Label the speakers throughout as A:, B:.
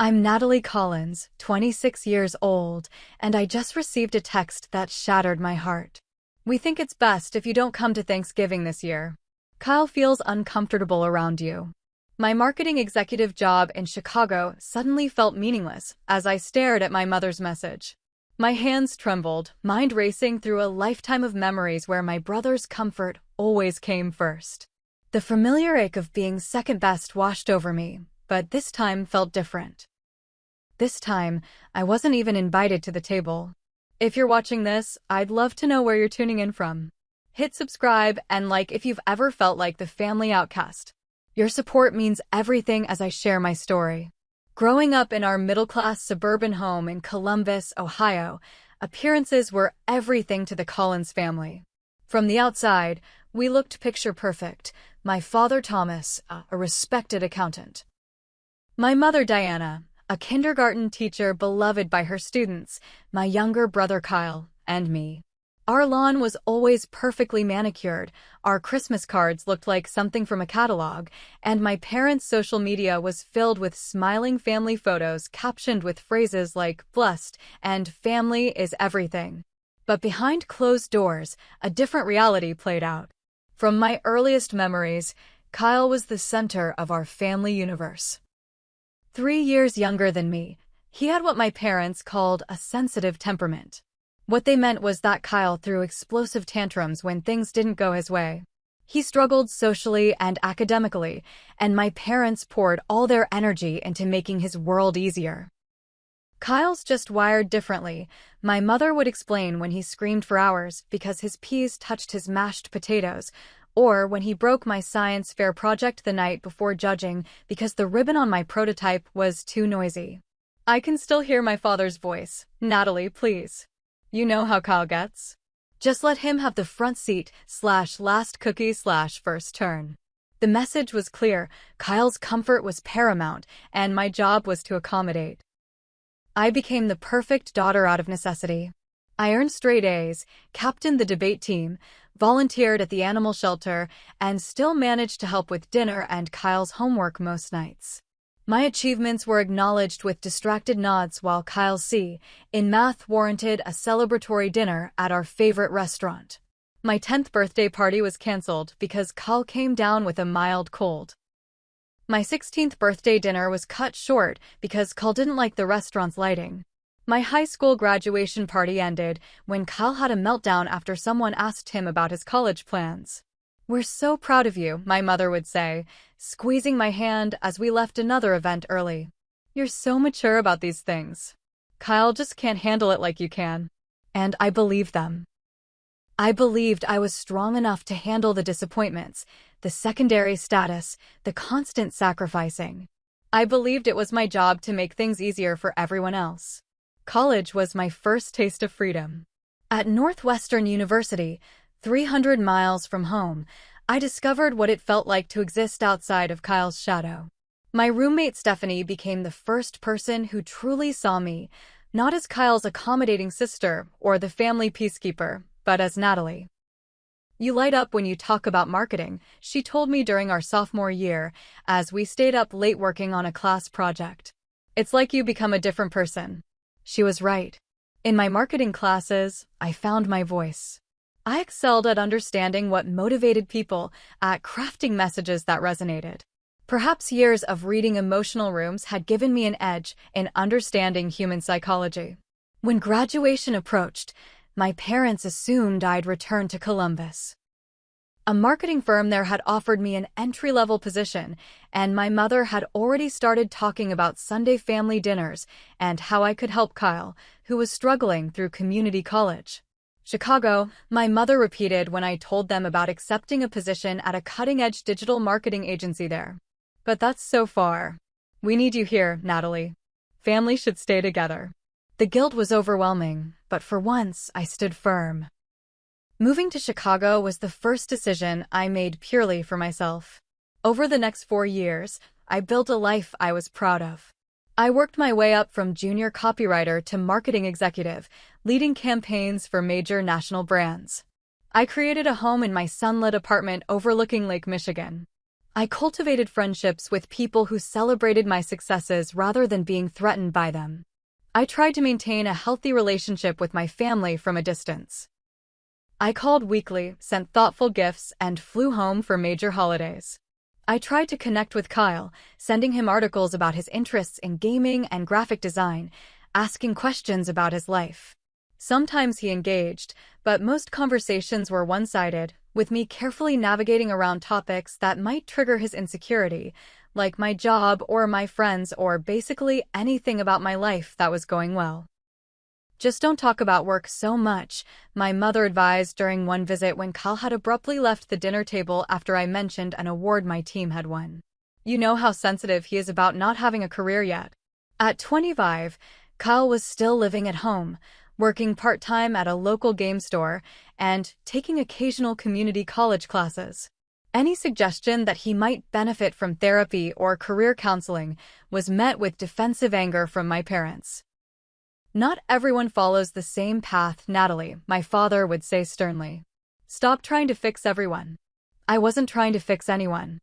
A: I'm Natalie Collins, 26 years old, and I just received a text that shattered my heart. We think it's best if you don't come to Thanksgiving this year. Kyle feels uncomfortable around you. My marketing executive job in Chicago suddenly felt meaningless as I stared at my mother's message. My hands trembled, mind racing through a lifetime of memories where my brother's comfort always came first. The familiar ache of being second best washed over me, but this time felt different. This time, I wasn't even invited to the table. If you're watching this, I'd love to know where you're tuning in from. Hit subscribe and like if you've ever felt like the family outcast. Your support means everything as I share my story. Growing up in our middle-class suburban home in Columbus, Ohio, appearances were everything to the Collins family. From the outside, we looked picture perfect. My father, Thomas, a respected accountant. My mother, Diana, a kindergarten teacher beloved by her students, my younger brother Kyle, and me. Our lawn was always perfectly manicured, our Christmas cards looked like something from a catalog, and my parents' social media was filled with smiling family photos captioned with phrases like "blessed" and "family is everything." But behind closed doors, a different reality played out. From my earliest memories, Kyle was the center of our family universe. 3 years younger than me, he had what my parents called a sensitive temperament. What they meant was that Kyle threw explosive tantrums when things didn't go his way. He struggled socially and academically, and my parents poured all their energy into making his world easier. Kyle's just wired differently, my mother would explain when he screamed for hours because his peas touched his mashed potatoes, or when he broke my science fair project the night before judging because the ribbon on my prototype was too noisy. I can still hear my father's voice. "Natalie, please. You know how Kyle gets. Just let him have the front seat / last cookie / first turn." The message was clear. Kyle's comfort was paramount, and my job was to accommodate. I became the perfect daughter out of necessity. I earned straight A's, captained the debate team, volunteered at the animal shelter, and still managed to help with dinner and Kyle's homework most nights. My achievements were acknowledged with distracted nods while Kyle's C in math warranted a celebratory dinner at our favorite restaurant. My 10th birthday party was canceled because Kyle came down with a mild cold. My 16th birthday dinner was cut short because Kyle didn't like the restaurant's lighting. My high school graduation party ended when Kyle had a meltdown after someone asked him about his college plans. "We're so proud of you," my mother would say, squeezing my hand as we left another event early. "You're so mature about these things. Kyle just can't handle it like you can." And I believed them. I believed I was strong enough to handle the disappointments, the secondary status, the constant sacrificing. I believed it was my job to make things easier for everyone else. College was my first taste of freedom. At Northwestern University, 300 miles from home, I discovered what it felt like to exist outside of Kyle's shadow. My roommate Stephanie became the first person who truly saw me, not as Kyle's accommodating sister or the family peacekeeper, but as Natalie. "You light up when you talk about marketing," she told me during our sophomore year as we stayed up late working on a class project. "It's like you become a different person." She was right. In my marketing classes, I found my voice. I excelled at understanding what motivated people, at crafting messages that resonated. Perhaps years of reading emotional rooms had given me an edge in understanding human psychology. When graduation approached, my parents assumed I'd return to Columbus. A marketing firm there had offered me an entry-level position, and my mother had already started talking about Sunday family dinners and how I could help Kyle, who was struggling through community college. "Chicago," my mother repeated when I told them about accepting a position at a cutting-edge digital marketing agency there. "But that's so far. We need you here, Natalie. Family should stay together." The guilt was overwhelming, but for once I stood firm. Moving to Chicago was the first decision I made purely for myself. Over the next 4 years, I built a life I was proud of. I worked my way up from junior copywriter to marketing executive, leading campaigns for major national brands. I created a home in my sunlit apartment overlooking Lake Michigan. I cultivated friendships with people who celebrated my successes rather than being threatened by them. I tried to maintain a healthy relationship with my family from a distance. I called weekly, sent thoughtful gifts, and flew home for major holidays. I tried to connect with Kyle, sending him articles about his interests in gaming and graphic design, asking questions about his life. Sometimes he engaged, but most conversations were one-sided, with me carefully navigating around topics that might trigger his insecurity, like my job or my friends or basically anything about my life that was going well. Just don't talk about work so much, my mother advised during one visit when Kyle had abruptly left the dinner table after I mentioned an award my team had won. You know how sensitive he is about not having a career yet. At 25, Kyle was still living at home, working part-time at a local game store, and taking occasional community college classes. Any suggestion that he might benefit from therapy or career counseling was met with defensive anger from my parents. Not everyone follows the same path, Natalie, my father would say sternly. Stop trying to fix everyone. I wasn't trying to fix anyone.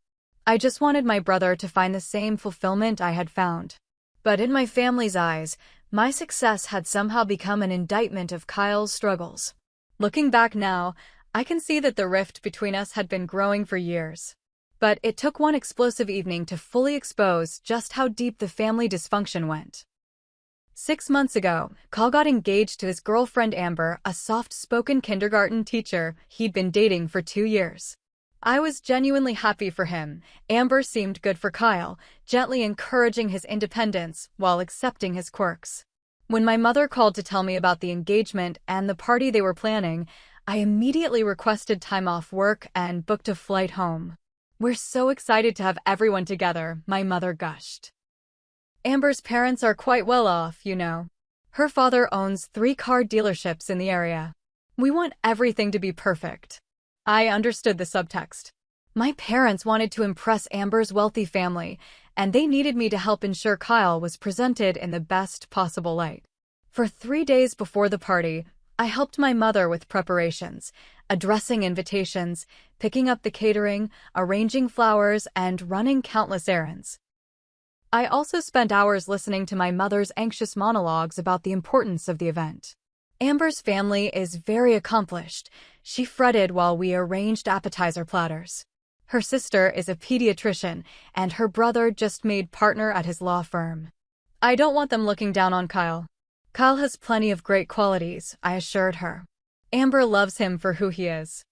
A: I just wanted my brother to find the same fulfillment I had found. But in my family's eyes, my success had somehow become an indictment of Kyle's struggles. Looking back now, I can see that the rift between us had been growing for years. But it took one explosive evening to fully expose just how deep the family dysfunction went. 6 months ago, Kyle got engaged to his girlfriend Amber, a soft-spoken kindergarten teacher he'd been dating for 2 years. I was genuinely happy for him. Amber seemed good for Kyle, gently encouraging his independence while accepting his quirks. When my mother called to tell me about the engagement and the party they were planning, I immediately requested time off work and booked a flight home. We're so excited to have everyone together, my mother gushed. Amber's parents are quite well off, you know. Her father owns 3 car dealerships in the area. We want everything to be perfect. I understood the subtext. My parents wanted to impress Amber's wealthy family, and they needed me to help ensure Kyle was presented in the best possible light. For 3 days before the party, I helped my mother with preparations, addressing invitations, picking up the catering, arranging flowers, and running countless errands. I also spent hours listening to my mother's anxious monologues about the importance of the event. Amber's family is very accomplished. She fretted while we arranged appetizer platters. Her sister is a pediatrician, and her brother just made partner at his law firm. I don't want them looking down on Kyle. Kyle has plenty of great qualities, I assured her. Amber loves him for who he is.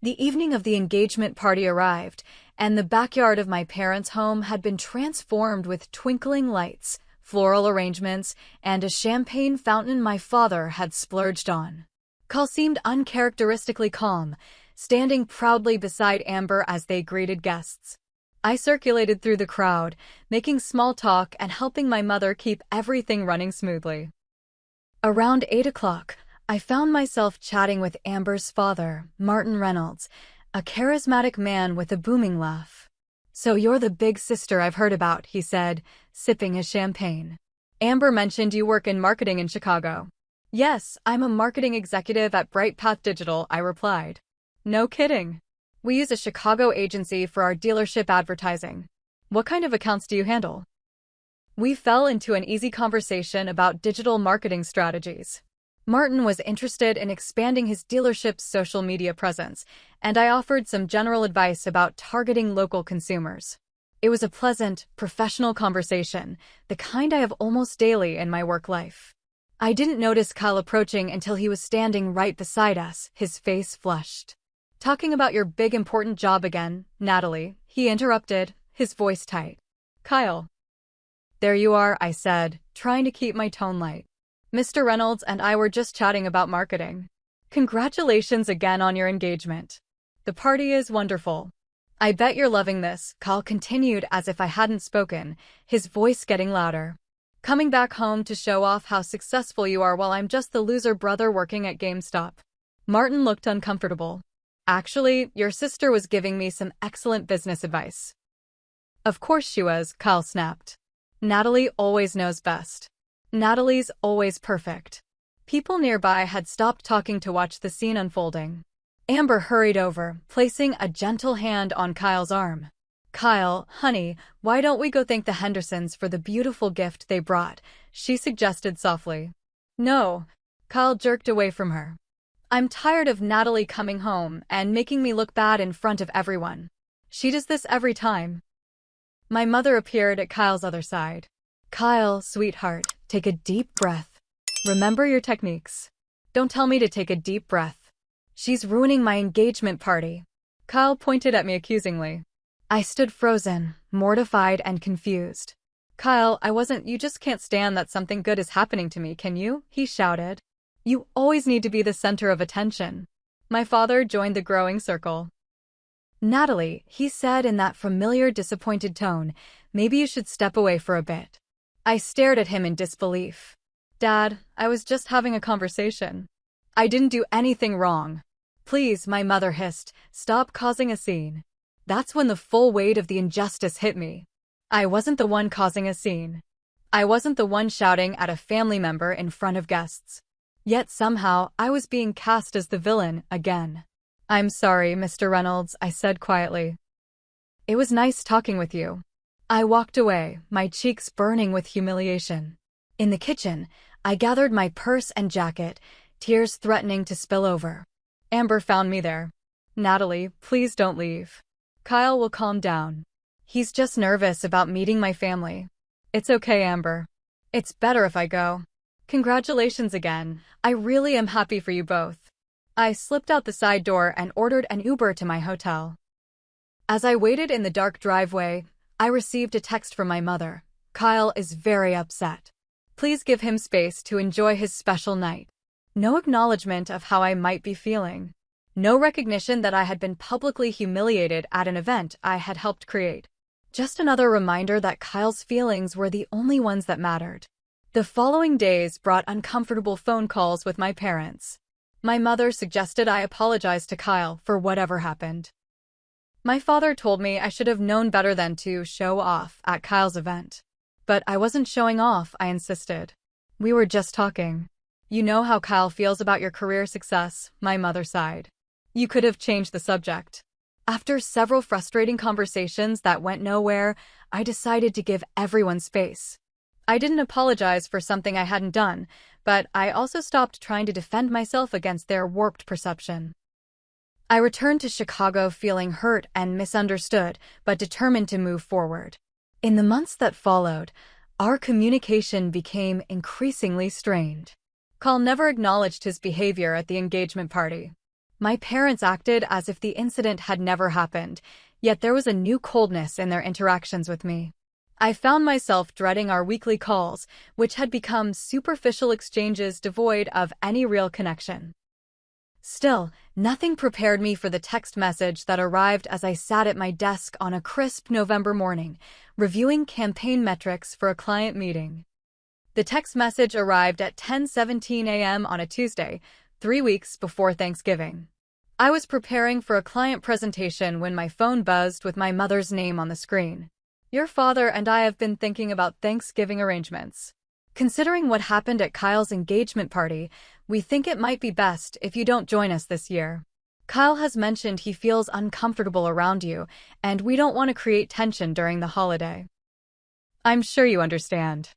A: The evening of the engagement party arrived, and the backyard of my parents' home had been transformed with twinkling lights, floral arrangements, and a champagne fountain my father had splurged on. Kyle seemed uncharacteristically calm, standing proudly beside Amber as they greeted guests. I circulated through the crowd, making small talk and helping my mother keep everything running smoothly. Around 8 o'clock, I found myself chatting with Amber's father, Martin Reynolds, a charismatic man with a booming laugh. "So you're the big sister I've heard about," he said, sipping his champagne. "Amber mentioned you work in marketing in Chicago." "Yes, I'm a marketing executive at Bright Path Digital," I replied. "No kidding. We use a Chicago agency for our dealership advertising. What kind of accounts do you handle?" We fell into an easy conversation about digital marketing strategies. Martin was interested in expanding his dealership's social media presence, and I offered some general advice about targeting local consumers. It was a pleasant, professional conversation, the kind I have almost daily in my work life. I didn't notice Kyle approaching until he was standing right beside us, his face flushed. "Talking about your big important job again, Natalie," he interrupted, his voice tight. "Kyle." "There you are," I said, trying to keep my tone light. "Mr. Reynolds and I were just chatting about marketing. Congratulations again on your engagement. The party is wonderful. I bet you're loving this," Kyle continued as if I hadn't spoken, his voice getting louder. "Coming back home to show off how successful you are while I'm just the loser brother working at GameStop." Martin looked uncomfortable. "Actually, your sister was giving me some excellent business advice." "Of course she was," Kyle snapped. "Natalie always knows best. Natalie's always perfect." People nearby had stopped talking to watch the scene unfolding. Amber hurried over, placing a gentle hand on Kyle's arm. Kyle, honey, why don't we go thank the Hendersons for the beautiful gift they brought? She suggested softly. No. Kyle jerked away from her. I'm tired of Natalie coming home and making me look bad in front of everyone. She does this every time. My mother appeared at Kyle's other side. Kyle, sweetheart, take a deep breath. Remember your techniques. Don't tell me to take a deep breath. She's ruining my engagement party. Kyle pointed at me accusingly. I stood frozen, mortified and confused. Kyle, you just can't stand that something good is happening to me, can you? He shouted. You always need to be the center of attention. My father joined the growing circle. Natalie, he said in that familiar disappointed tone, maybe you should step away for a bit. I stared at him in disbelief. Dad, I was just having a conversation. I didn't do anything wrong. Please, my mother hissed, stop causing a scene. That's when the full weight of the injustice hit me. I wasn't the one causing a scene. I wasn't the one shouting at a family member in front of guests. Yet somehow, I was being cast as the villain again. I'm sorry, Mr. Reynolds, I said quietly. It was nice talking with you. I walked away, my cheeks burning with humiliation. In the kitchen, I gathered my purse and jacket, tears threatening to spill over. Amber found me there. Natalie, please don't leave. Kyle will calm down. He's just nervous about meeting my family. It's okay, Amber. It's better if I go. Congratulations again. I really am happy for you both. I slipped out the side door and ordered an Uber to my hotel. As I waited in the dark driveway, I received a text from my mother. Kyle is very upset. Please give him space to enjoy his special night. No acknowledgement of how I might be feeling. No recognition that I had been publicly humiliated at an event I had helped create. Just another reminder that Kyle's feelings were the only ones that mattered. The following days brought uncomfortable phone calls with my parents. My mother suggested I apologize to Kyle for whatever happened. My father told me I should have known better than to show off at Kyle's event. But I wasn't showing off, I insisted. We were just talking. You know how Kyle feels about your career success, my mother sighed. You could have changed the subject. After several frustrating conversations that went nowhere, I decided to give everyone space. I didn't apologize for something I hadn't done, but I also stopped trying to defend myself against their warped perception. I returned to Chicago feeling hurt and misunderstood, but determined to move forward. In the months that followed, our communication became increasingly strained. Kyle never acknowledged his behavior at the engagement party. My parents acted as if the incident had never happened, yet there was a new coldness in their interactions with me. I found myself dreading our weekly calls, which had become superficial exchanges devoid of any real connection. Still, nothing prepared me for the text message that arrived as I sat at my desk on a crisp November morning, reviewing campaign metrics for a client meeting. The text message arrived at 10:17 a.m. on a Tuesday, 3 weeks before Thanksgiving. I was preparing for a client presentation when my phone buzzed with my mother's name on the screen. Your father and I have been thinking about Thanksgiving arrangements. Considering what happened at Kyle's engagement party, we think it might be best if you don't join us this year. Kyle has mentioned he feels uncomfortable around you, and we don't want to create tension during the holiday. I'm sure you understand.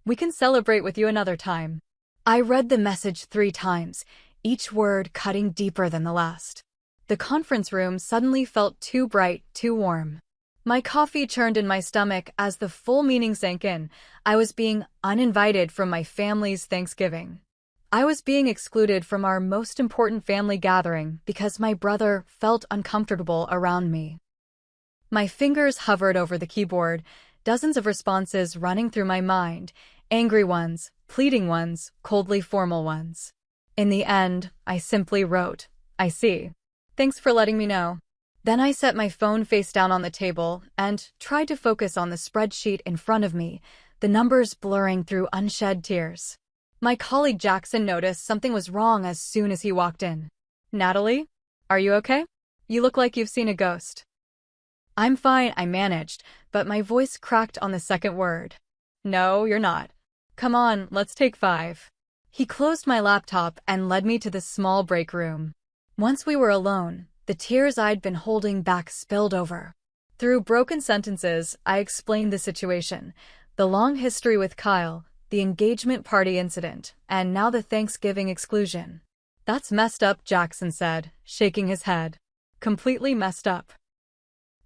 A: We can celebrate with you another time. I read the message 3 times, each word cutting deeper than the last. The conference room suddenly felt too bright, too warm. My coffee churned in my stomach as the full meaning sank in. I was being uninvited from my family's Thanksgiving. I was being excluded from our most important family gathering because my brother felt uncomfortable around me. My fingers hovered over the keyboard, dozens of responses running through my mind, angry ones, pleading ones, coldly formal ones. In the end, I simply wrote, I see. Thanks for letting me know. Then I set my phone face down on the table and tried to focus on the spreadsheet in front of me, the numbers blurring through unshed tears. My colleague Jackson noticed something was wrong as soon as he walked in. Natalie? Are you okay? You look like you've seen a ghost. I'm fine, I managed, but my voice cracked on the second word. No, you're not. Come on, let's take 5. He closed my laptop and led me to the small break room. Once we were alone, the tears I'd been holding back spilled over. Through broken sentences, I explained the situation, the long history with Kyle, the engagement party incident, and now the Thanksgiving exclusion. That's messed up, Jackson said, shaking his head. Completely messed up.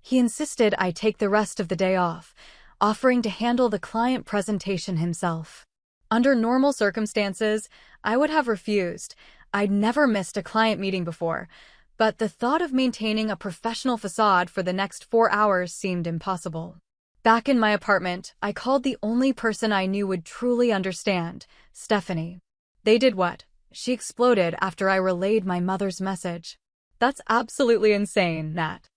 A: He insisted I take the rest of the day off, offering to handle the client presentation himself. Under normal circumstances, I would have refused. I'd never missed a client meeting before, but the thought of maintaining a professional facade for the next 4 hours seemed impossible. Back in my apartment, I called the only person I knew would truly understand, Stephanie. They did what? She exploded after I relayed my mother's message. That's absolutely insane, Nat.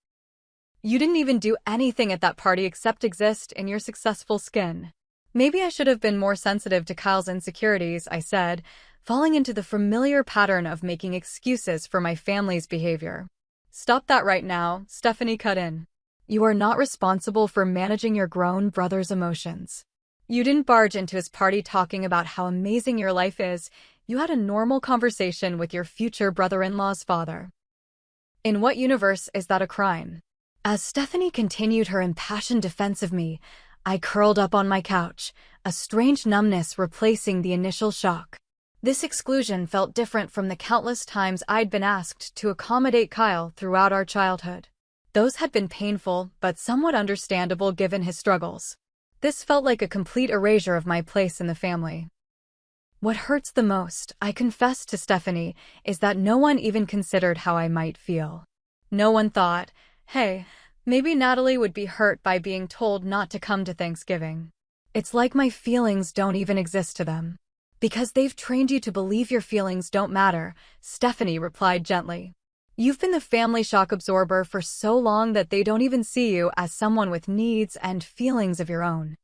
A: You didn't even do anything at that party except exist in your successful skin. Maybe I should have been more sensitive to Kyle's insecurities, I said, falling into the familiar pattern of making excuses for my family's behavior. Stop that right now, Stephanie cut in. You are not responsible for managing your grown brother's emotions. You didn't barge into his party talking about how amazing your life is. You had a normal conversation with your future brother-in-law's father. In what universe is that a crime? As Stephanie continued her impassioned defense of me, I curled up on my couch, a strange numbness replacing the initial shock. This exclusion felt different from the countless times I'd been asked to accommodate Kyle throughout our childhood. Those had been painful, but somewhat understandable given his struggles. This felt like a complete erasure of my place in the family. What hurts the most, I confessed to Stephanie, is that no one even considered how I might feel. No one thought, hey, maybe Natalie would be hurt by being told not to come to Thanksgiving. It's like my feelings don't even exist to them. Because they've trained you to believe your feelings don't matter, Stephanie replied gently. You've been the family shock absorber for so long that they don't even see you as someone with needs and feelings of your own.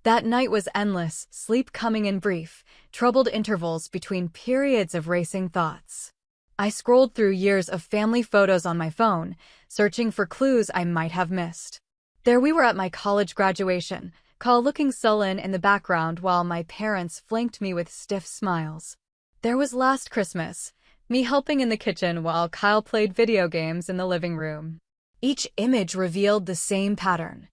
A: That night was endless, sleep coming in brief, troubled intervals between periods of racing thoughts. I scrolled through years of family photos on my phone, searching for clues I might have missed. There we were at my college graduation, Kyle looking sullen in the background while my parents flanked me with stiff smiles. There was last Christmas, me helping in the kitchen while Kyle played video games in the living room. Each image revealed the same pattern.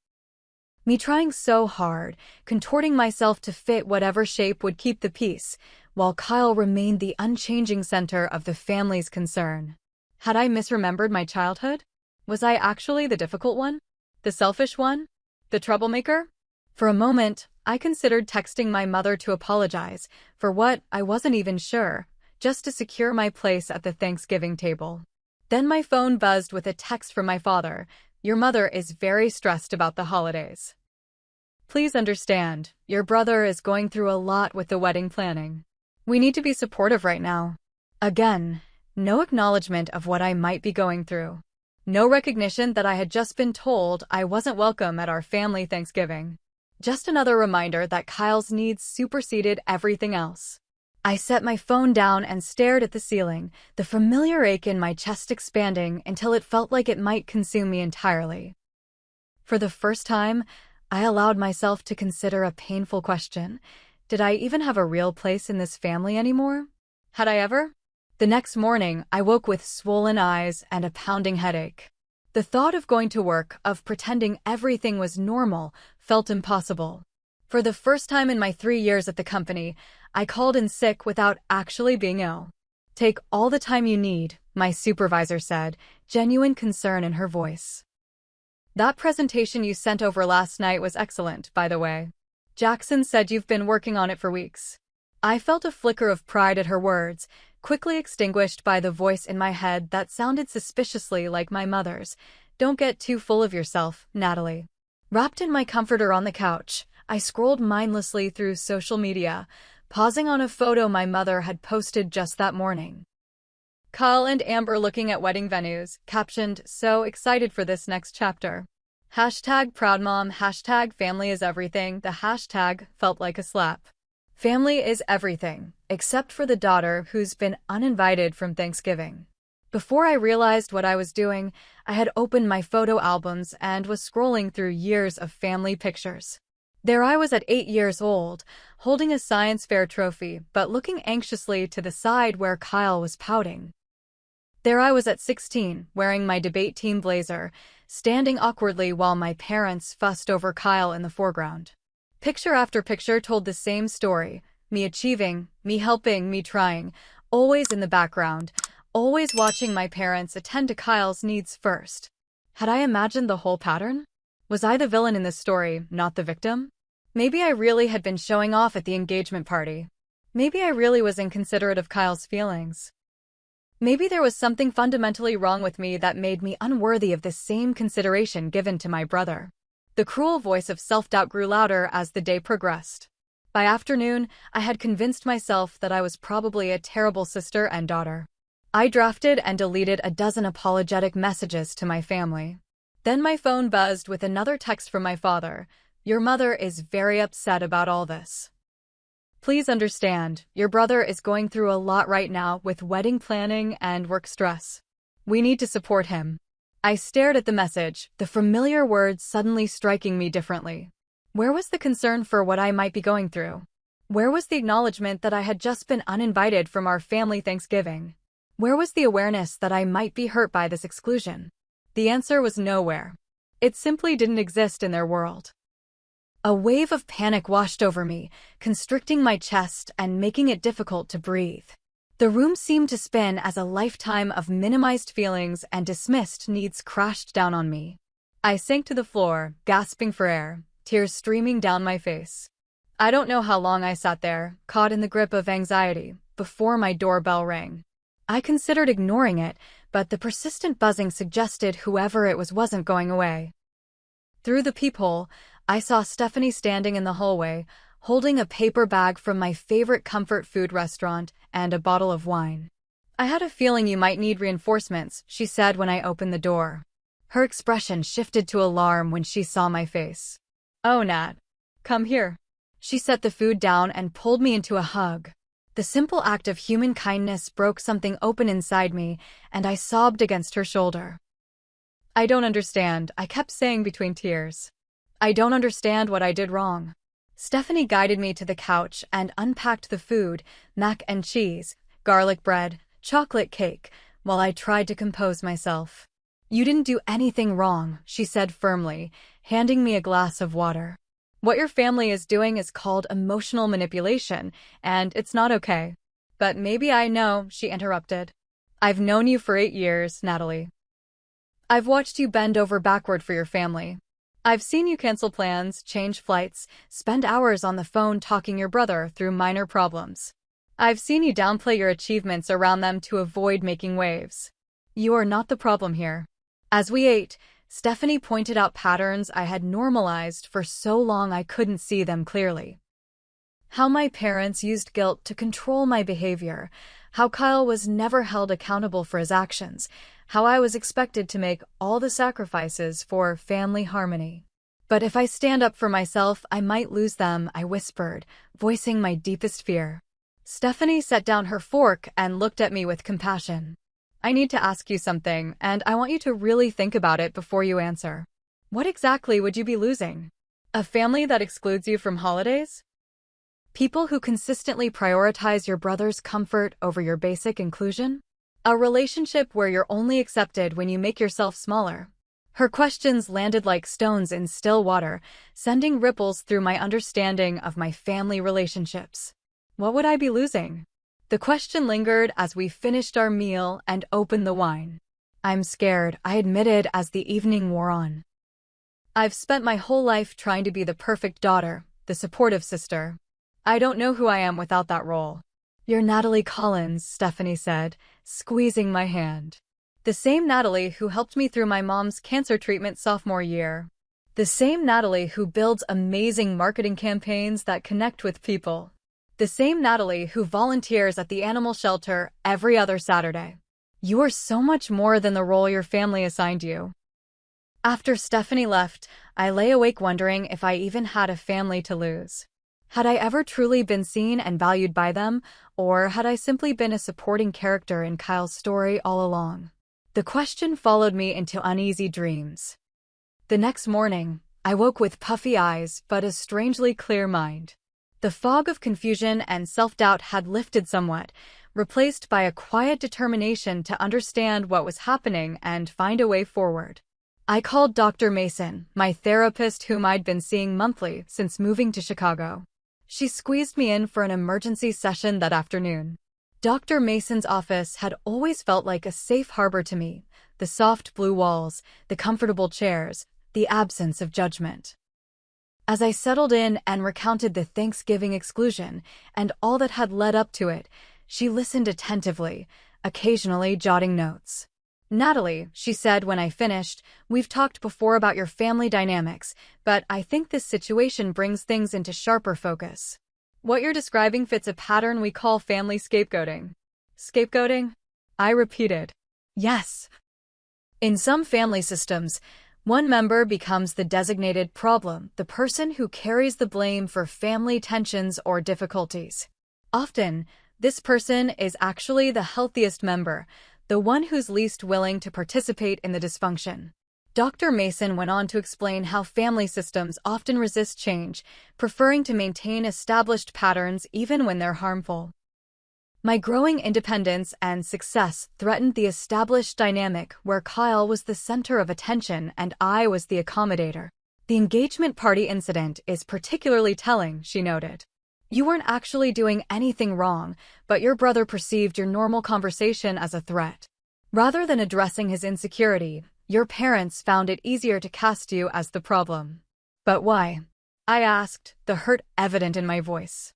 A: Me trying so hard, contorting myself to fit whatever shape would keep the peace, while Kyle remained the unchanging center of the family's concern. Had I misremembered my childhood? Was I actually the difficult one? The selfish one? The troublemaker? For a moment, I considered texting my mother to apologize, for what, I wasn't even sure, just to secure my place at the Thanksgiving table. Then my phone buzzed with a text from my father. Your mother is very stressed about the holidays. Please understand, your brother is going through a lot with the wedding planning. We need to be supportive right now. Again, no acknowledgement of what I might be going through. No recognition that I had just been told I wasn't welcome at our family Thanksgiving. Just another reminder that Kyle's needs superseded everything else. I set my phone down and stared at the ceiling, the familiar ache in my chest expanding until it felt like it might consume me entirely. For the first time, I allowed myself to consider a painful question. Did I even have a real place in this family anymore? Had I ever? The next morning, I woke with swollen eyes and a pounding headache. The thought of going to work, of pretending everything was normal, felt impossible. For the first time in my 3 years at the company, I called in sick without actually being ill. Take all the time you need, my supervisor said, genuine concern in her voice. That presentation you sent over last night was excellent, by the way. Jackson said you've been working on it for weeks. I felt a flicker of pride at her words, quickly extinguished by the voice in my head that sounded suspiciously like my mother's. Don't get too full of yourself, Natalie. Wrapped in my comforter on the couch, I scrolled mindlessly through social media, pausing on a photo my mother had posted just that morning. Kyle and Amber looking at wedding venues, captioned, so excited for this next chapter. #ProudMom, #family is everything. The hashtag felt like a slap. Family is everything, except for the daughter who's been uninvited from Thanksgiving. Before I realized what I was doing, I had opened my photo albums and was scrolling through years of family pictures. There I was at 8 years old, holding a science fair trophy, but looking anxiously to the side where Kyle was pouting. There I was at 16, wearing my debate team blazer, standing awkwardly while my parents fussed over Kyle in the foreground. Picture after picture told the same story, me achieving, me helping, me trying, always in the background, always watching my parents attend to Kyle's needs first. Had I imagined the whole pattern? Was I the villain in this story, not the victim? Maybe I really had been showing off at the engagement party. Maybe I really was inconsiderate of Kyle's feelings. Maybe there was something fundamentally wrong with me that made me unworthy of the same consideration given to my brother. The cruel voice of self-doubt grew louder as the day progressed. By afternoon, I had convinced myself that I was probably a terrible sister and daughter. I drafted and deleted a dozen apologetic messages to my family. Then my phone buzzed with another text from my father. "Your mother is very upset about all this. Please understand, your brother is going through a lot right now with wedding planning and work stress. We need to support him." I stared at the message, the familiar words suddenly striking me differently. Where was the concern for what I might be going through? Where was the acknowledgement that I had just been uninvited from our family Thanksgiving? Where was the awareness that I might be hurt by this exclusion? The answer was nowhere. It simply didn't exist in their world. A wave of panic washed over me, constricting my chest and making it difficult to breathe. The room seemed to spin as a lifetime of minimized feelings and dismissed needs crashed down on me. I sank to the floor, gasping for air, tears streaming down my face. I don't know how long I sat there, caught in the grip of anxiety, before my doorbell rang. I considered ignoring it, but the persistent buzzing suggested whoever it was wasn't going away. Through the peephole, I saw Stephanie standing in the hallway, holding a paper bag from my favorite comfort food restaurant and a bottle of wine. "I had a feeling you might need reinforcements," she said when I opened the door. Her expression shifted to alarm when she saw my face. "Oh, Nat. Come here." She set the food down and pulled me into a hug. The simple act of human kindness broke something open inside me, and I sobbed against her shoulder. "I don't understand," I kept saying between tears. "I don't understand what I did wrong." Stephanie guided me to the couch and unpacked the food, mac and cheese, garlic bread, chocolate cake, while I tried to compose myself. "You didn't do anything wrong," she said firmly, handing me a glass of water. "What your family is doing is called emotional manipulation, and it's not okay." "But maybe I know," she interrupted. "I've known you for 8 years, Natalie. I've watched you bend over backward for your family. I've seen you cancel plans, change flights, spend hours on the phone talking your brother through minor problems. I've seen you downplay your achievements around them to avoid making waves. You are not the problem here." As we ate, Stephanie pointed out patterns I had normalized for so long I couldn't see them clearly. How my parents used guilt to control my behavior, how Kyle was never held accountable for his actions, how I was expected to make all the sacrifices for family harmony. "But if I stand up for myself, I might lose them," I whispered, voicing my deepest fear. Stephanie set down her fork and looked at me with compassion. "I need to ask you something, and I want you to really think about it before you answer. What exactly would you be losing? A family that excludes you from holidays? People who consistently prioritize your brother's comfort over your basic inclusion? A relationship where you're only accepted when you make yourself smaller?" Her questions landed like stones in still water, sending ripples through my understanding of my family relationships. What would I be losing? The question lingered as we finished our meal and opened the wine. "I'm scared," I admitted as the evening wore on. "I've spent my whole life trying to be the perfect daughter, the supportive sister. I don't know who I am without that role." "You're Natalie Collins," Stephanie said, squeezing my hand. "The same Natalie who helped me through my mom's cancer treatment sophomore year. The same Natalie who builds amazing marketing campaigns that connect with people. The same Natalie who volunteers at the animal shelter every other Saturday. You are so much more than the role your family assigned you." After Stephanie left, I lay awake wondering if I even had a family to lose. Had I ever truly been seen and valued by them, or had I simply been a supporting character in Kyle's story all along? The question followed me into uneasy dreams. The next morning, I woke with puffy eyes but a strangely clear mind. The fog of confusion and self-doubt had lifted somewhat, replaced by a quiet determination to understand what was happening and find a way forward. I called Dr. Mason, my therapist whom I'd been seeing monthly since moving to Chicago. She squeezed me in for an emergency session that afternoon. Dr. Mason's office had always felt like a safe harbor to me, the soft blue walls, the comfortable chairs, the absence of judgment. As I settled in and recounted the Thanksgiving exclusion and all that had led up to it, she listened attentively, occasionally jotting notes. "Natalie," she said when I finished, "we've talked before about your family dynamics, but I think this situation brings things into sharper focus. What you're describing fits a pattern we call family scapegoating." "Scapegoating?" I repeated. "Yes. In some family systems, one member becomes the designated problem, the person who carries the blame for family tensions or difficulties. Often, this person is actually the healthiest member, the one who's least willing to participate in the dysfunction." Dr. Mason went on to explain how family systems often resist change, preferring to maintain established patterns even when they're harmful. My growing independence and success threatened the established dynamic where Kyle was the center of attention and I was the accommodator. "The engagement party incident is particularly telling," she noted. "You weren't actually doing anything wrong, but your brother perceived your normal conversation as a threat. Rather than addressing his insecurity, your parents found it easier to cast you as the problem." "But why?" I asked, the hurt evident in my voice.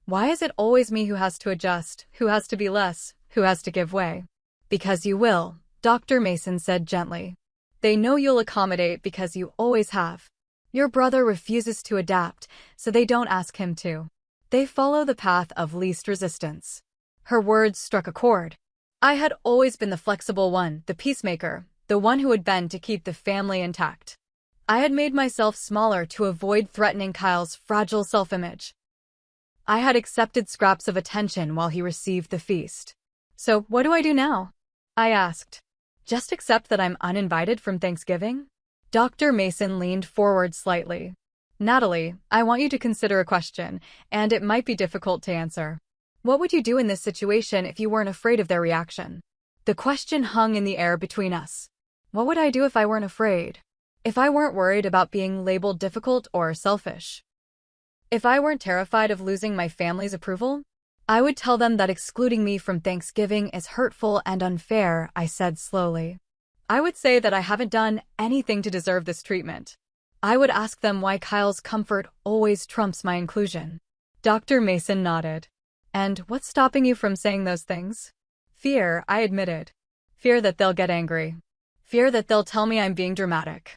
A: "Why is it always me who has to adjust, who has to be less, who has to give way?" "Because you will," Dr. Mason said gently. "They know you'll accommodate because you always have. Your brother refuses to adapt, so they don't ask him to. They follow the path of least resistance." Her words struck a chord. I had always been the flexible one, the peacemaker, the one who would bend to keep the family intact. I had made myself smaller to avoid threatening Kyle's fragile self-image. I had accepted scraps of attention while he received the feast. "So what do I do now?" I asked. "Just accept that I'm uninvited from Thanksgiving?" Dr. Mason leaned forward slightly. "Natalie, I want you to consider a question, and it might be difficult to answer. What would you do in this situation if you weren't afraid of their reaction?" The question hung in the air between us. What would I do if I weren't afraid? If I weren't worried about being labeled difficult or selfish? If I weren't terrified of losing my family's approval? "I would tell them that excluding me from Thanksgiving is hurtful and unfair," I said slowly. "I would say that I haven't done anything to deserve this treatment. I would ask them why Kyle's comfort always trumps my inclusion." Dr. Mason nodded. "And what's stopping you from saying those things?" "Fear," I admitted. "Fear that they'll get angry. Fear that they'll tell me I'm being dramatic.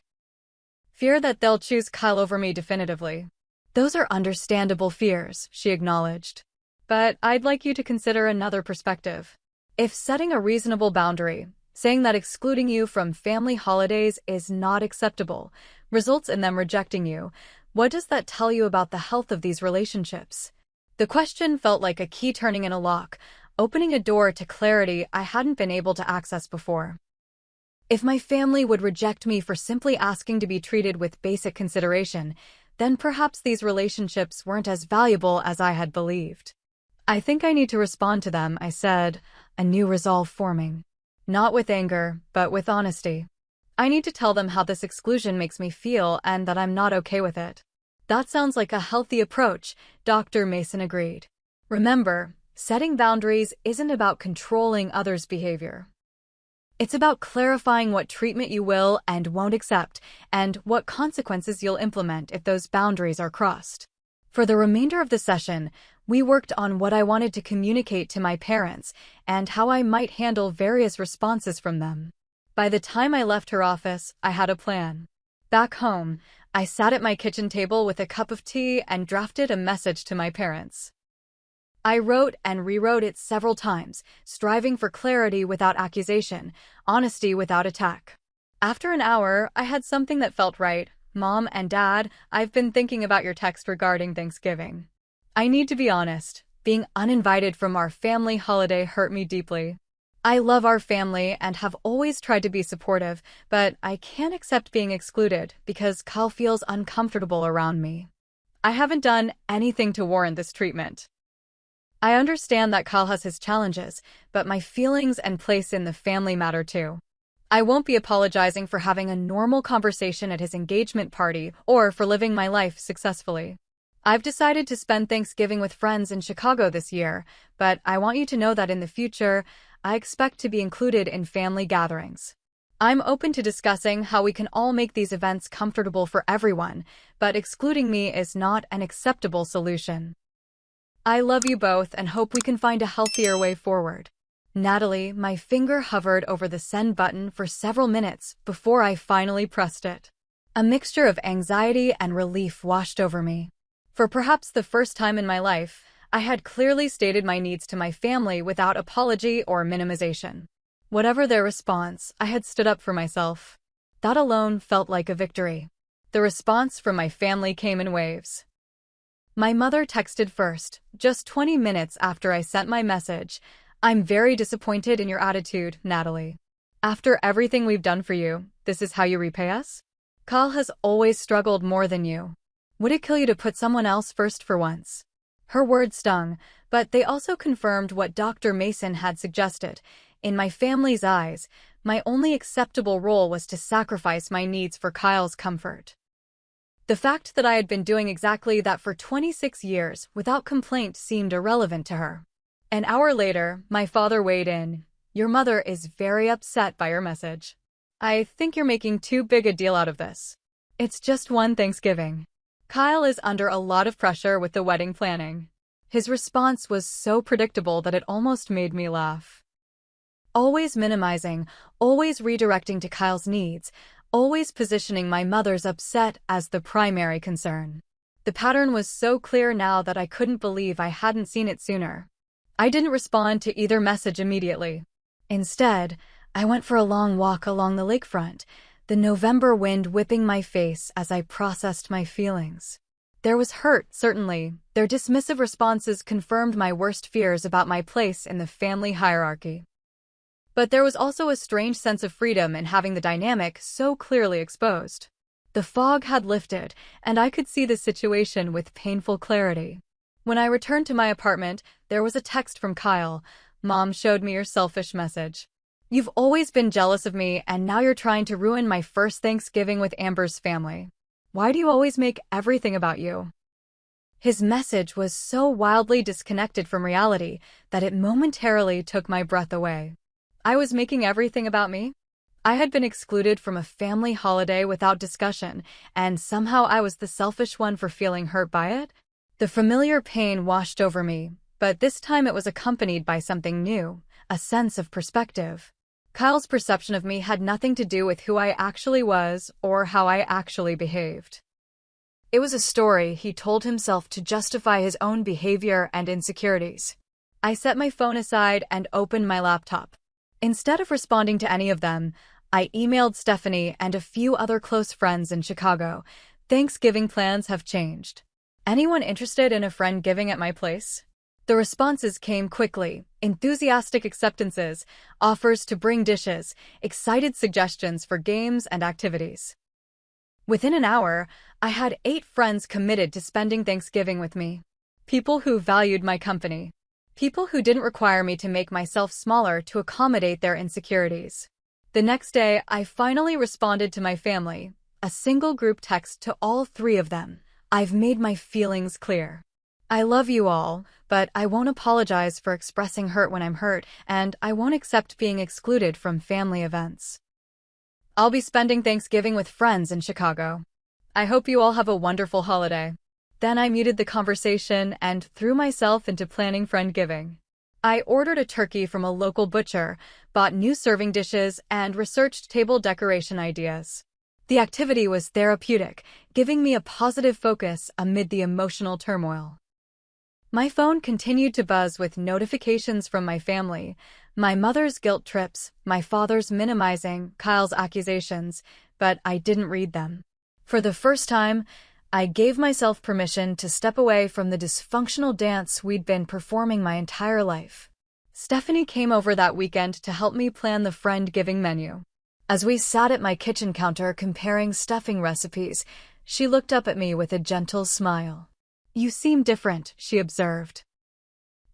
A: Fear that they'll choose Kyle over me definitively." "Those are understandable fears," she acknowledged. "But I'd like you to consider another perspective. If setting a reasonable boundary, saying that excluding you from family holidays is not acceptable, results in them rejecting you, what does that tell you about the health of these relationships?" The question felt like a key turning in a lock, opening a door to clarity I hadn't been able to access before. If my family would reject me for simply asking to be treated with basic consideration, then perhaps these relationships weren't as valuable as I had believed. "I think I need to respond to them," I said, a new resolve forming. "Not with anger, but with honesty. I need to tell them how this exclusion makes me feel and that I'm not okay with it." "That sounds like a healthy approach," Dr. Mason agreed. "Remember, setting boundaries isn't about controlling others' behavior. It's about clarifying what treatment you will and won't accept, and what consequences you'll implement if those boundaries are crossed." For the remainder of the session, we worked on what I wanted to communicate to my parents and how I might handle various responses from them. By the time I left her office, I had a plan. Back home, I sat at my kitchen table with a cup of tea and drafted a message to my parents. I wrote and rewrote it several times, striving for clarity without accusation, honesty without attack. After an hour, I had something that felt right. "Mom and Dad, I've been thinking about your text regarding Thanksgiving. I need to be honest, being uninvited from our family holiday hurt me deeply. I love our family and have always tried to be supportive, but I can't accept being excluded because Kyle feels uncomfortable around me. I haven't done anything to warrant this treatment. I understand that Kyle has his challenges, but my feelings and place in the family matter too. I won't be apologizing for having a normal conversation at his engagement party or for living my life successfully. I've decided to spend Thanksgiving with friends in Chicago this year, but I want you to know that in the future, I expect to be included in family gatherings. I'm open to discussing how we can all make these events comfortable for everyone, but excluding me is not an acceptable solution. I love you both and hope we can find a healthier way forward. Natalie, my finger hovered over the send button for several minutes before I finally pressed it. A mixture of anxiety and relief washed over me. For perhaps the first time in my life, I had clearly stated my needs to my family without apology or minimization. Whatever their response, I had stood up for myself. That alone felt like a victory. The response from my family came in waves. My mother texted first, just 20 minutes after I sent my message. "I'm very disappointed in your attitude, Natalie. After everything we've done for you, this is how you repay us? Kyle has always struggled more than you. Would it kill you to put someone else first for once?" Her words stung, but they also confirmed what Dr. Mason had suggested. In my family's eyes, my only acceptable role was to sacrifice my needs for Kyle's comfort. The fact that I had been doing exactly that for 26 years without complaint seemed irrelevant to her. An hour later, my father weighed in. "Your mother is very upset by your message. I think you're making too big a deal out of this. It's just one Thanksgiving." Kyle is under a lot of pressure with the wedding planning. His response was so predictable that it almost made me laugh. Always minimizing, always redirecting to Kyle's needs, always positioning my mother's upset as the primary concern. The pattern was so clear now that I couldn't believe I hadn't seen it sooner. I didn't respond to either message immediately. Instead, I went for a long walk along the lakefront, the November wind whipping my face as I processed my feelings. There was hurt, certainly. Their dismissive responses confirmed my worst fears about my place in the family hierarchy. But there was also a strange sense of freedom in having the dynamic so clearly exposed. The fog had lifted, and I could see the situation with painful clarity. When I returned to my apartment, there was a text from Kyle. "Mom showed me your selfish message. You've always been jealous of me, and now you're trying to ruin my first Thanksgiving with Amber's family. Why do you always make everything about you?" His message was so wildly disconnected from reality that it momentarily took my breath away. I was making everything about me? I had been excluded from a family holiday without discussion, and somehow I was the selfish one for feeling hurt by it? The familiar pain washed over me, but this time it was accompanied by something new, a sense of perspective. Kyle's perception of me had nothing to do with who I actually was or how I actually behaved. It was a story he told himself to justify his own behavior and insecurities. I set my phone aside and opened my laptop. Instead of responding to any of them, I emailed Stephanie and a few other close friends in Chicago. "Thanksgiving plans have changed. Anyone interested in a friend giving at my place?" The responses came quickly: enthusiastic acceptances, offers to bring dishes, excited suggestions for games and activities. Within an hour, I had 8 friends committed to spending Thanksgiving with me. People who valued my company. People who didn't require me to make myself smaller to accommodate their insecurities. The next day, I finally responded to my family, a single group text to all 3 of them. "I've made my feelings clear. I love you all, but I won't apologize for expressing hurt when I'm hurt, and I won't accept being excluded from family events. I'll be spending Thanksgiving with friends in Chicago. I hope you all have a wonderful holiday." Then I muted the conversation and threw myself into planning friend giving. I ordered a turkey from a local butcher, bought new serving dishes, and researched table decoration ideas. The activity was therapeutic, giving me a positive focus amid the emotional turmoil. My phone continued to buzz with notifications from my family, my mother's guilt trips, my father's minimizing, Kyle's accusations, but I didn't read them. For the first time, I gave myself permission to step away from the dysfunctional dance we'd been performing my entire life. Stephanie came over that weekend to help me plan the friend-giving menu. As we sat at my kitchen counter comparing stuffing recipes, she looked up at me with a gentle smile. "You seem different," she observed.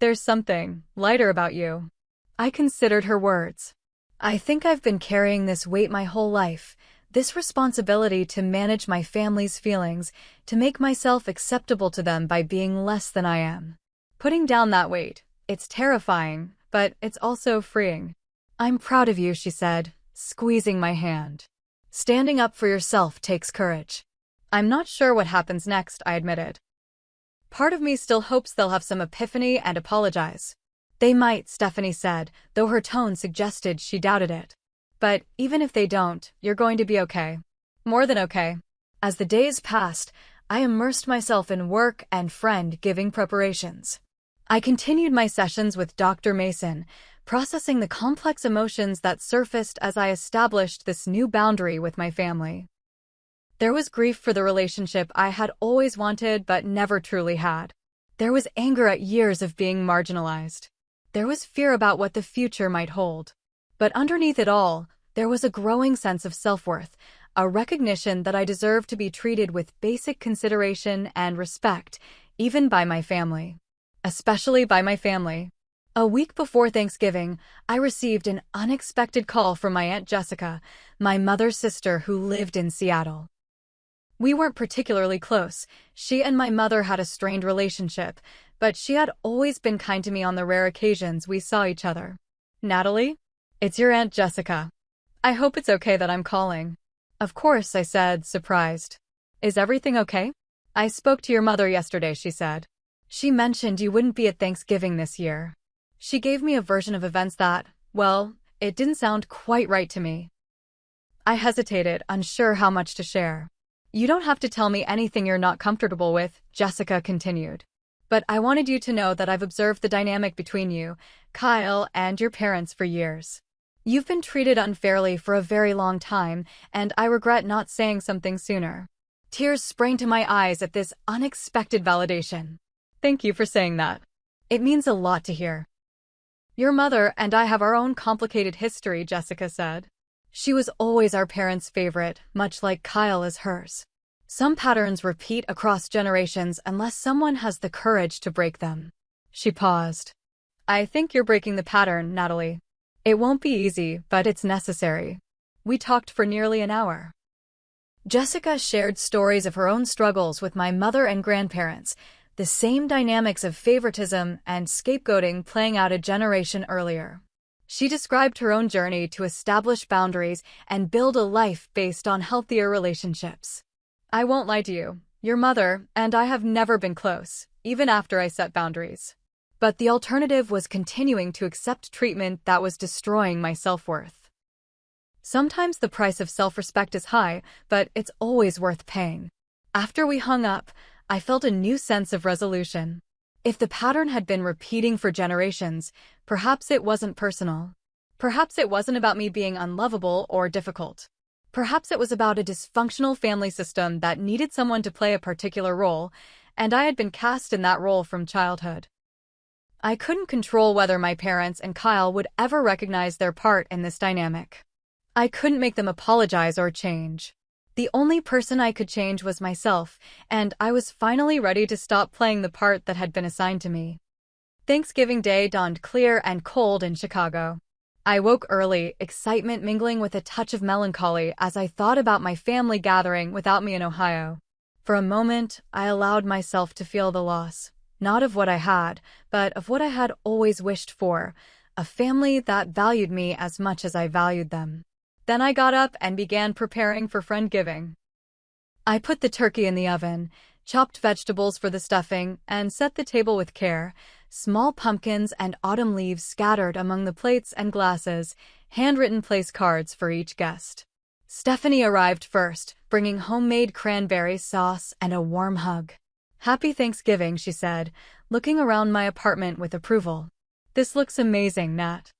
A: There's something lighter about you. I considered her words. I think I've been carrying this weight my whole life, this responsibility to manage my family's feelings, to make myself acceptable to them by being less than I am. Putting down that weight, it's terrifying, but it's also freeing. I'm proud of you, she said, squeezing my hand. Standing up for yourself takes courage. I'm not sure what happens next, I admitted. Part of me still hopes they'll have some epiphany and apologize. They might, Stephanie said, though her tone suggested she doubted it. But even if they don't, you're going to be okay. More than okay. As the days passed, I immersed myself in work and friend-giving preparations. I continued my sessions with Dr. Mason, processing the complex emotions that surfaced as I established this new boundary with my family. There was grief for the relationship I had always wanted but never truly had. There was anger at years of being marginalized. There was fear about what the future might hold. But underneath it all, there was a growing sense of self-worth, a recognition that I deserved to be treated with basic consideration and respect, even by my family. Especially by my family. A week before Thanksgiving, I received an unexpected call from my Aunt Jessica, my mother's sister who lived in Seattle. We weren't particularly close. She and my mother had a strained relationship, but she had always been kind to me on the rare occasions we saw each other. Natalie? It's your Aunt Jessica. I hope it's okay that I'm calling. Of course, I said, surprised. Is everything okay? I spoke to your mother yesterday, she said. She mentioned you wouldn't be at Thanksgiving this year. She gave me a version of events that, well, it didn't sound quite right to me. I hesitated, unsure how much to share. You don't have to tell me anything you're not comfortable with, Jessica continued. But I wanted you to know that I've observed the dynamic between you, Kyle, and your parents for years. You've been treated unfairly for a very long time, and I regret not saying something sooner. Tears sprang to my eyes at this unexpected validation. Thank you for saying that. It means a lot to hear. Your mother and I have our own complicated history, Jessica said. She was always our parents' favorite, much like Kyle is hers. Some patterns repeat across generations unless someone has the courage to break them. She paused. I think you're breaking the pattern, Natalie. It won't be easy, but it's necessary. We talked for nearly an hour. Jessica shared stories of her own struggles with my mother and grandparents, the same dynamics of favoritism and scapegoating playing out a generation earlier. She described her own journey to establish boundaries and build a life based on healthier relationships. I won't lie to you, your mother and I have never been close, even after I set boundaries. But the alternative was continuing to accept treatment that was destroying my self-worth. Sometimes the price of self-respect is high, but it's always worth paying. After we hung up, I felt a new sense of resolution. If the pattern had been repeating for generations, perhaps it wasn't personal. Perhaps it wasn't about me being unlovable or difficult. Perhaps it was about a dysfunctional family system that needed someone to play a particular role, and I had been cast in that role from childhood. I couldn't control whether my parents and Kyle would ever recognize their part in this dynamic. I couldn't make them apologize or change. The only person I could change was myself, and I was finally ready to stop playing the part that had been assigned to me. Thanksgiving Day dawned clear and cold in Chicago. I woke early, excitement mingling with a touch of melancholy as I thought about my family gathering without me in Ohio. For a moment, I allowed myself to feel the loss, not of what I had, but of what I had always wished for, a family that valued me as much as I valued them. Then I got up and began preparing for friend-giving. I put the turkey in the oven, chopped vegetables for the stuffing, and set the table with care, small pumpkins and autumn leaves scattered among the plates and glasses, handwritten place cards for each guest. Stephanie arrived first, bringing homemade cranberry sauce and a warm hug. Happy Thanksgiving, she said, looking around my apartment with approval. This looks amazing, Nat.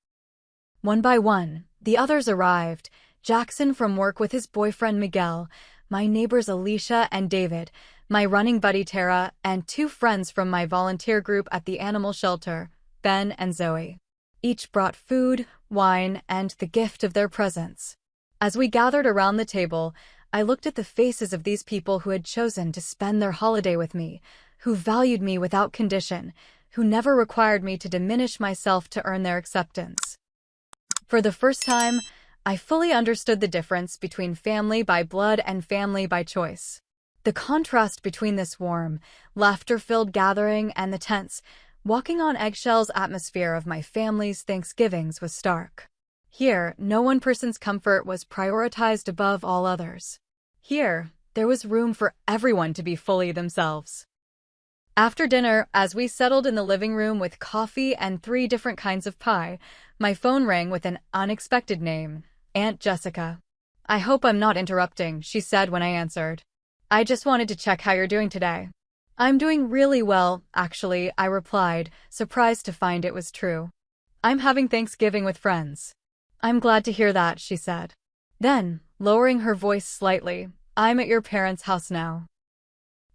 A: One by one, the others arrived, Jackson from work with his boyfriend Miguel, my neighbors Alicia and David, my running buddy Tara, and 2 friends from my volunteer group at the animal shelter, Ben and Zoe. Each brought food, wine, and the gift of their presence. As we gathered around the table, I looked at the faces of these people who had chosen to spend their holiday with me, who valued me without condition, who never required me to diminish myself to earn their acceptance. For the first time, I fully understood the difference between family by blood and family by choice. The contrast between this warm, laughter-filled gathering and the tense, walking on eggshells atmosphere of my family's Thanksgivings was stark. Here, no one person's comfort was prioritized above all others. Here, there was room for everyone to be fully themselves. After dinner, as we settled in the living room with coffee and 3 different kinds of pie, my phone rang with an unexpected name, Aunt Jessica. "I hope I'm not interrupting," she said when I answered. "I just wanted to check how you're doing today." "I'm doing really well, actually," I replied, surprised to find it was true. "I'm having Thanksgiving with friends." "I'm glad to hear that," she said. Then, lowering her voice slightly, "I'm at your parents' house now.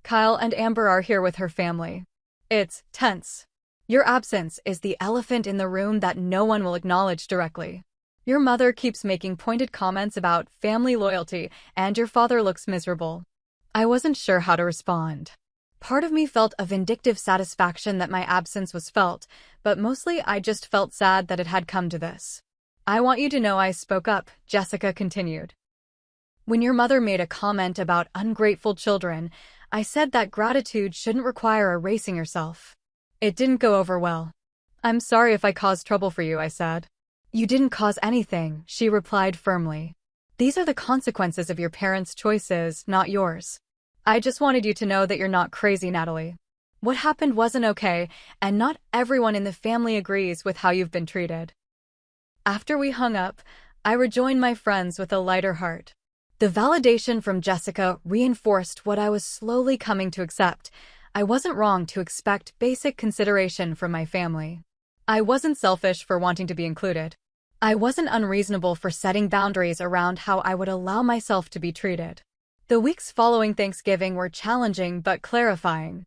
A: Kyle and Amber are here with her family. It's tense. Your absence is the elephant in the room that no one will acknowledge directly. Your mother keeps making pointed comments about family loyalty, and your father looks miserable." I wasn't sure how to respond. Part of me felt a vindictive satisfaction that my absence was felt, but mostly I just felt sad that it had come to this. "I want you to know I spoke up," Jessica continued. "When your mother made a comment about ungrateful children, I said that gratitude shouldn't require erasing yourself. It didn't go over well. I'm sorry if I caused trouble for you," I said. "You didn't cause anything," she replied firmly. "These are the consequences of your parents' choices, not yours. I just wanted you to know that you're not crazy, Natalie. What happened wasn't okay, and not everyone in the family agrees with how you've been treated." After we hung up, I rejoined my friends with a lighter heart. The validation from Jessica reinforced what I was slowly coming to accept. I wasn't wrong to expect basic consideration from my family. I wasn't selfish for wanting to be included. I wasn't unreasonable for setting boundaries around how I would allow myself to be treated. The weeks following Thanksgiving were challenging but clarifying.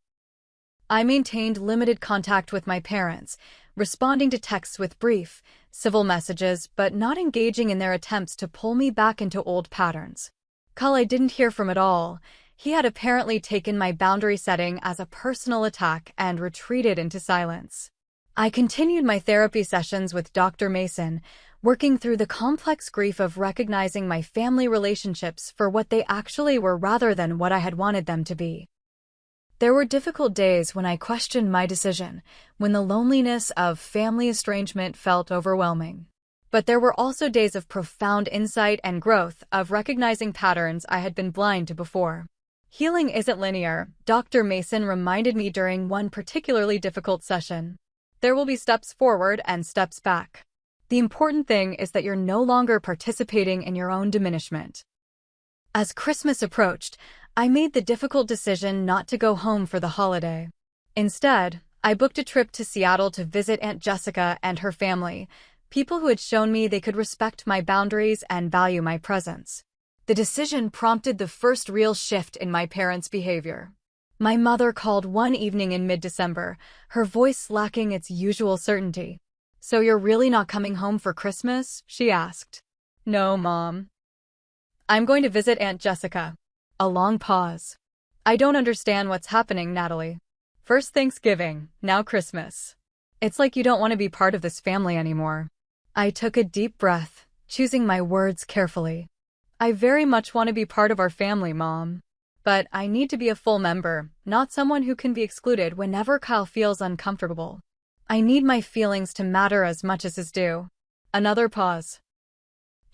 A: I maintained limited contact with my parents, responding to texts with brief, civil messages but not engaging in their attempts to pull me back into old patterns. Kyle I didn't hear from at all. He had apparently taken my boundary setting as a personal attack and retreated into silence. I continued my therapy sessions with Dr. Mason, working through the complex grief of recognizing my family relationships for what they actually were rather than what I had wanted them to be. There were difficult days when I questioned my decision, when the loneliness of family estrangement felt overwhelming. But there were also days of profound insight and growth, of recognizing patterns I had been blind to before. Healing isn't linear, Dr. Mason reminded me during one particularly difficult session. There will be steps forward and steps back. The important thing is that you're no longer participating in your own diminishment. As Christmas approached, I made the difficult decision not to go home for the holiday. Instead, I booked a trip to Seattle to visit Aunt Jessica and her family, people who had shown me they could respect my boundaries and value my presence. The decision prompted the first real shift in my parents' behavior. My mother called one evening in mid-December, her voice lacking its usual certainty. "So you're really not coming home for Christmas?" she asked. "No, Mom. I'm going to visit Aunt Jessica." A long pause. "I don't understand what's happening, Natalie. First Thanksgiving, now Christmas. It's like you don't want to be part of this family anymore." I took a deep breath, choosing my words carefully. "I very much want to be part of our family, Mom. But I need to be a full member, not someone who can be excluded whenever Kyle feels uncomfortable. I need my feelings to matter as much as his do." Another pause.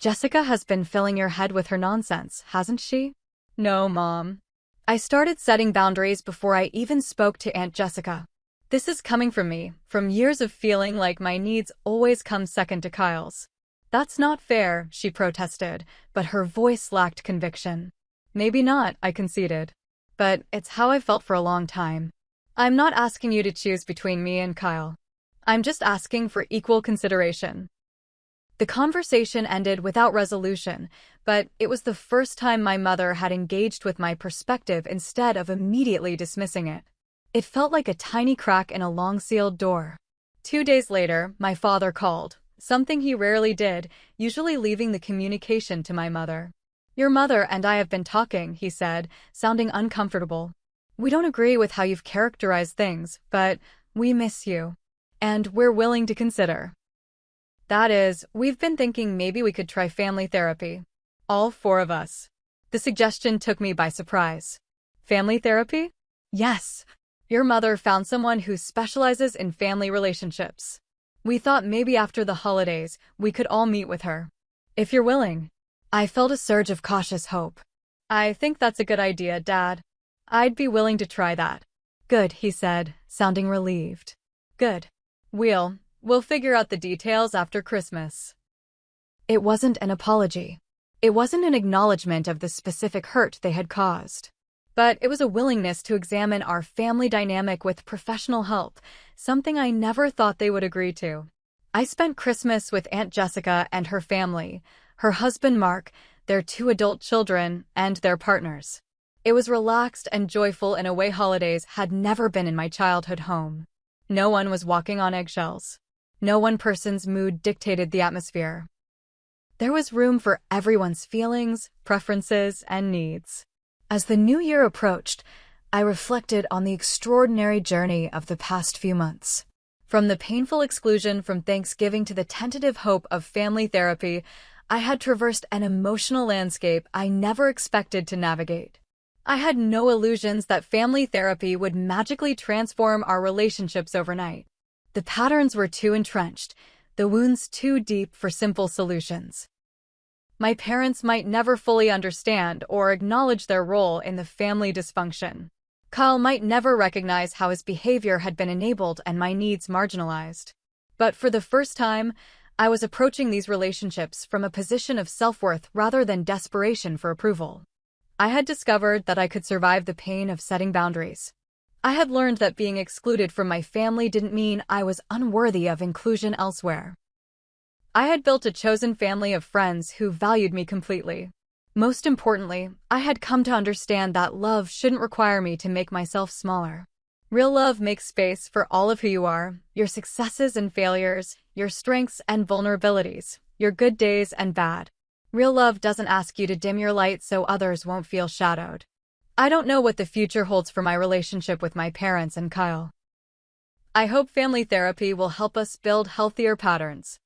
A: "Jessica has been filling your head with her nonsense, hasn't she?" "No, Mom. I started setting boundaries before I even spoke to Aunt Jessica. This is coming from me, from years of feeling like my needs always come second to Kyle's." "That's not fair," she protested, but her voice lacked conviction. "Maybe not," I conceded. "But it's how I felt for a long time. I'm not asking you to choose between me and Kyle. I'm just asking for equal consideration." The conversation ended without resolution, but it was the first time my mother had engaged with my perspective instead of immediately dismissing it. It felt like a tiny crack in a long-sealed door. 2 days later, my father called, something he rarely did, usually leaving the communication to my mother. "Your mother and I have been talking," he said, sounding uncomfortable. "We don't agree with how you've characterized things, but We miss you. And we're willing to consider. That is, we've been thinking maybe we could try family therapy. All four of us. The suggestion took me by surprise. Family therapy? Yes. Your mother found someone who specializes in family relationships. We thought maybe after the holidays, we could all meet with her. If you're willing. I felt a surge of cautious hope. I think that's a good idea, Dad. I'd be willing to try that. Good, he said, sounding relieved. Good. We'll figure out the details after Christmas. It wasn't an apology. It wasn't an acknowledgement of the specific hurt they had caused. But it was a willingness to examine our family dynamic with professional help, something I never thought they would agree to. I spent Christmas with Aunt Jessica and her family, her husband Mark, their 2 adult children, and their partners. It was relaxed and joyful in a way holidays had never been in my childhood home. No one was walking on eggshells. No one person's mood dictated the atmosphere. There was room for everyone's feelings, preferences, and needs. As the new year approached, I reflected on the extraordinary journey of the past few months. From the painful exclusion from Thanksgiving to the tentative hope of family therapy, I had traversed an emotional landscape I never expected to navigate. I had no illusions that family therapy would magically transform our relationships overnight. The patterns were too entrenched, the wounds too deep for simple solutions. My parents might never fully understand or acknowledge their role in the family dysfunction. Kyle might never recognize how his behavior had been enabled and my needs marginalized. But for the first time, I was approaching these relationships from a position of self-worth rather than desperation for approval. I had discovered that I could survive the pain of setting boundaries. I had learned that being excluded from my family didn't mean I was unworthy of inclusion elsewhere. I had built a chosen family of friends who valued me completely. Most importantly, I had come to understand that love shouldn't require me to make myself smaller. Real love makes space for all of who you are, your successes and failures, your strengths and vulnerabilities, your good days and bad. Real love doesn't ask you to dim your light so others won't feel shadowed. I don't know what the future holds for my relationship with my parents and Kyle. I hope family therapy will help us build healthier patterns.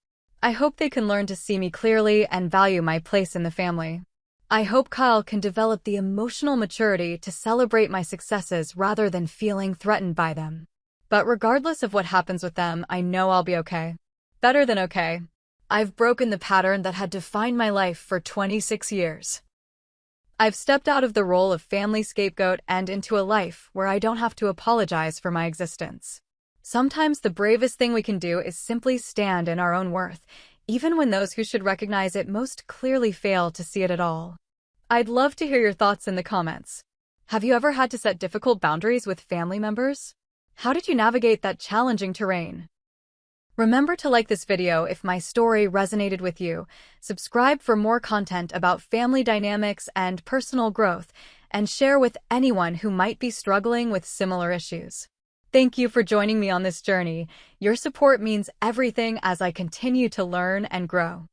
A: I hope they can learn to see me clearly and value my place in the family. I hope Kyle can develop the emotional maturity to celebrate my successes rather than feeling threatened by them. But regardless of what happens with them, I know I'll be okay. Better than okay. I've broken the pattern that had defined my life for 26 years. I've stepped out of the role of family scapegoat and into a life where I don't have to apologize for my existence. Sometimes the bravest thing we can do is simply stand in our own worth, even when those who should recognize it most clearly fail to see it at all. I'd love to hear your thoughts in the comments. Have you ever had to set difficult boundaries with family members? How did you navigate that challenging terrain? Remember to like this video if my story resonated with you, subscribe for more content about family dynamics and personal growth, and share with anyone who might be struggling with similar issues. Thank you for joining me on this journey. Your support means everything as I continue to learn and grow.